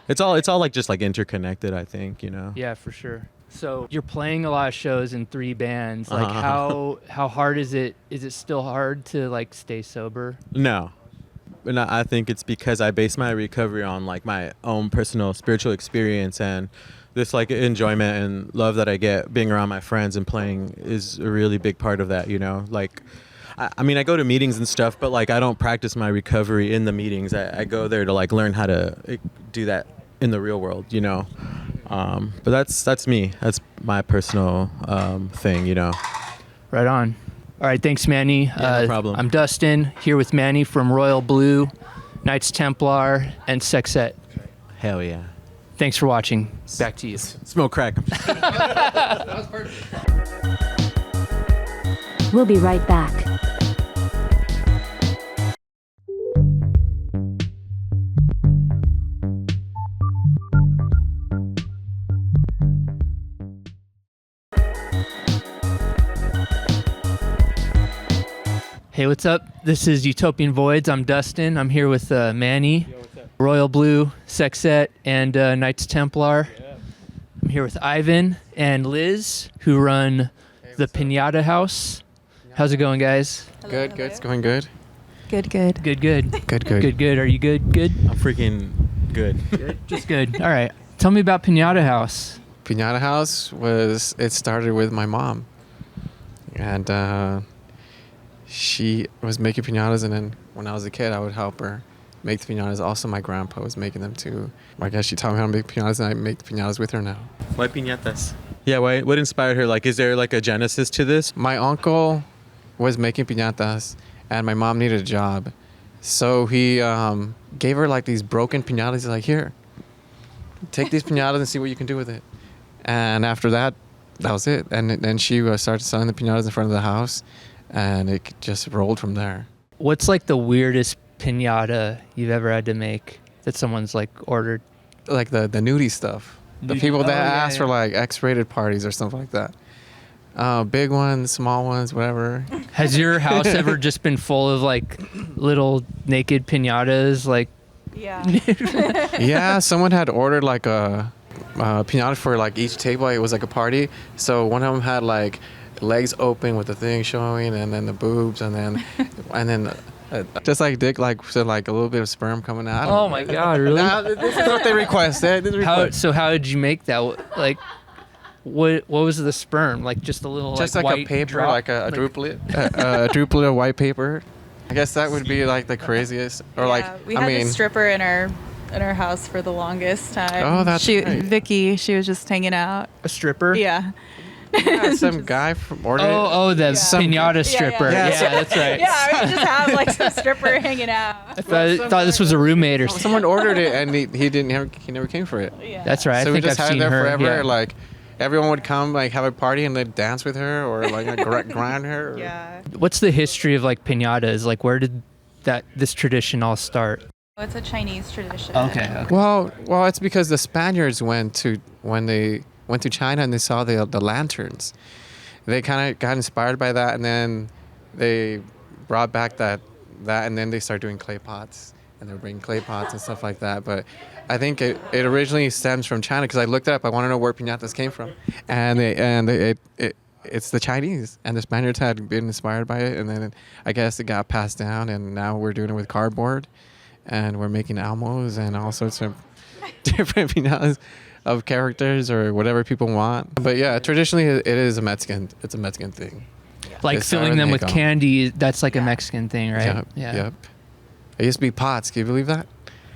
It's all like just like interconnected, I think, you know. Yeah, for sure. So you're playing a lot of shows in 3 bands. Like how hard is it? Is it still hard to like stay sober? No. And I think it's because I base my recovery on like my own personal spiritual experience, and this like enjoyment and love that I get being around my friends and playing is a really big part of that, you know. Like I mean, I go to meetings and stuff, but like I don't practice my recovery in the meetings. I go there to like learn how to do that in the real world, you know. But that's me. That's my personal thing, you know. Right on. All right, thanks, Manny. No problem. I'm Dustin, here with Manny from Royal Blue, Knights Templar, and Sextet. Hell yeah. Thanks for watching. Back to you. Smoke crack. That was perfect. We'll be right back. Hey, what's up? This is Utopian Voids. I'm Dustin. I'm here with Manny, Royal Blue, Sextet, and Knights Templar. I'm here with Ivan and Liz, who run the Piñata House. How's it going, guys? Good. It's going good. Good. Good. Good. Are you good? Good? I'm freaking good. Just good. All right. Tell me about Piñata House. Piñata House it started with my mom. And she was making piñatas, and then when I was a kid, I would help her make the piñatas. Also, my grandpa was making them too. I guess she taught me how to make piñatas, and I make the piñatas with her now. Why piñatas? Yeah, what inspired her? Like, is there like a genesis to this? My uncle was making piñatas, and my mom needed a job. So he gave her like these broken piñatas. He's like, here, take these piñatas and see what you can do with it. And after that was it. And then she started selling the piñatas in front of the house, and it just rolled from there. What's like the weirdest piñata you've ever had to make that someone's like ordered? Like the nudie stuff. The people that ask for like X-rated parties or something like that. Big ones, small ones, whatever. Has your house ever just been full of like little naked piñatas? Like, Yeah. Yeah, someone had ordered like a piñata for like each table. It was like a party. So one of them had like legs open with the thing showing, and then the boobs, and then just like dick, like so like a little bit of sperm coming out. oh my God, really? Nah, this is what they requested. How did you make that? Like, what was the sperm? Like just a little Just like like white a paper, drop? like a druplet, a druplet of white paper. I guess that would be like the craziest. Or we had a stripper in our house for the longest time. Oh, that's right. Vicky, she was just hanging out. A stripper? Yeah. Yeah, some guy from ordered. Oh, the piñata stripper. Yeah. Yeah, that's right. Yeah, we just have like some stripper hanging out. I thought this was a roommate or something. Someone ordered it, and he never came for it. Yeah. That's right. So I we think just I've had it seen there her. forever. Yeah. Like everyone would come, like have a party, and they'd dance with her, or like grind her. Or... Yeah. What's the history of like piñatas? Like, where did this tradition all start? It's a Chinese tradition. Okay. Well, it's because the Spaniards when they went to China and they saw the lanterns. They kind of got inspired by that, and then they brought back that, and then they started doing clay pots, and they're bringing clay pots and stuff like that. But I think it originally stems from China, because I looked it up. I want to know where piñatas came from, and it's the Chinese, and the Spaniards had been inspired by it, and then I guess it got passed down, and now we're doing it with cardboard, and we're making almos and all sorts of different piñatas of characters or whatever people want. But yeah, traditionally it is a Mexican. It's a Mexican thing. Like filling them with candy. That's like a Mexican thing, right? Yep. It used to be pots. Can you believe that?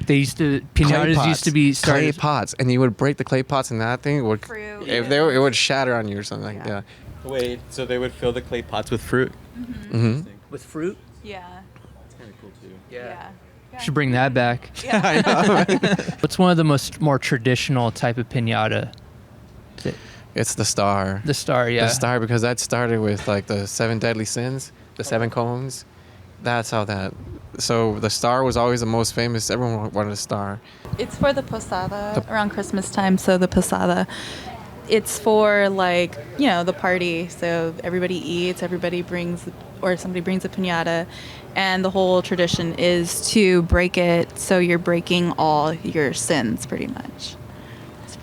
Piñatas used to be clay pots, and you would break the clay pots, and that thing would it would shatter on you or something like that. Wait, so they would fill the clay pots with fruit? Mm-hmm. With fruit? Yeah. That's kind of cool too. Yeah. Should bring that back. Yeah. I know. What's one of the more traditional type of piñata? It's the star. The star, yeah. The star, because that started with like the 7 deadly sins, the 7 cones. That's how that. So the star was always the most famous. Everyone wanted a star. It's for the posada around Christmas time. So the posada, it's for like, the party. So everybody eats, somebody brings a piñata. And the whole tradition is to break it, so you're breaking all your sins, pretty much. It's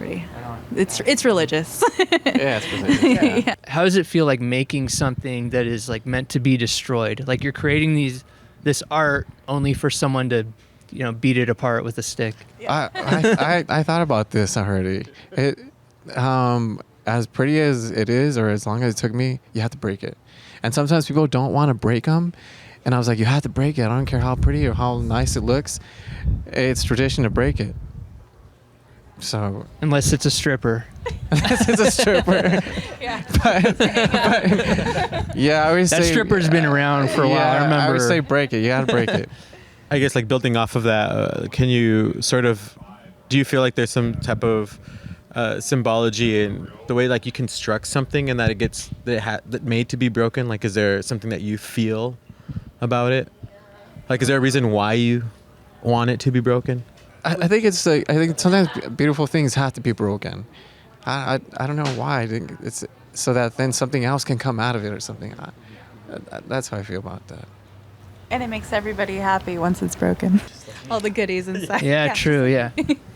religious. Yeah, it's religious. Yeah. How does it feel like making something that is like meant to be destroyed? Like you're creating this art only for someone to, beat it apart with a stick. Yeah. I thought about this already. It, as pretty as it is, or as long as it took me, you have to break it. And sometimes people don't want to break them. And I was like, you have to break it. I don't care how pretty or how nice it looks. It's tradition to break it. So unless it's a stripper. it's a stripper. Yeah. but yeah, I always That say stripper's been around for a while. I remember. I always say break it. You gotta break it. I guess like building off of that, can you sort of, do you feel like there's some type of symbology in the way like you construct something and that it gets that made to be broken? Like, is there something that you feel about it? Like, is there a reason why you want it to be broken? I think it's like, I think sometimes beautiful things have to be broken. I don't know why. I think it's so that then something else can come out of it or something. That's how I feel about that. And it makes everybody happy once it's broken. All the goodies inside. Yeah, true. Yeah.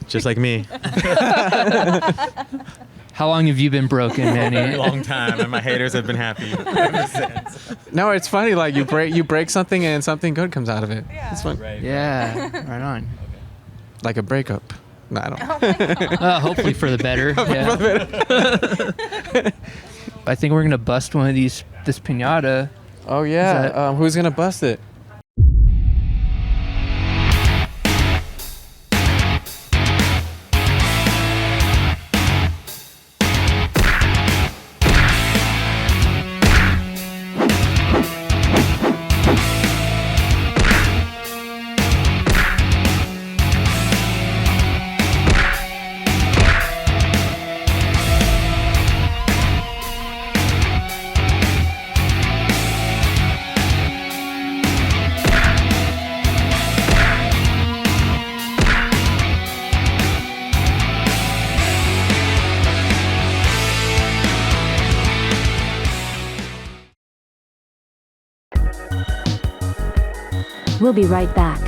Just like me. How long have you been broken, Manny? A long time, and my haters have been happy ever since. No, it's funny. Like you break something and something good comes out of it. Yeah. It's fun. Right. Yeah. Right on. Like a breakup. No, I don't. Hopefully for the better. Yeah. I think we're gonna bust one of this piñata. Oh yeah. Who's gonna bust it? We'll be right back.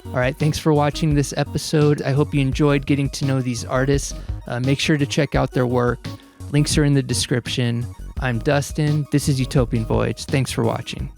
All right, thanks for watching this episode. I hope you enjoyed getting to know these artists. Make sure to check out their work. Links are in the description. I'm Dustin. This is Utopian Voids. Thanks for watching.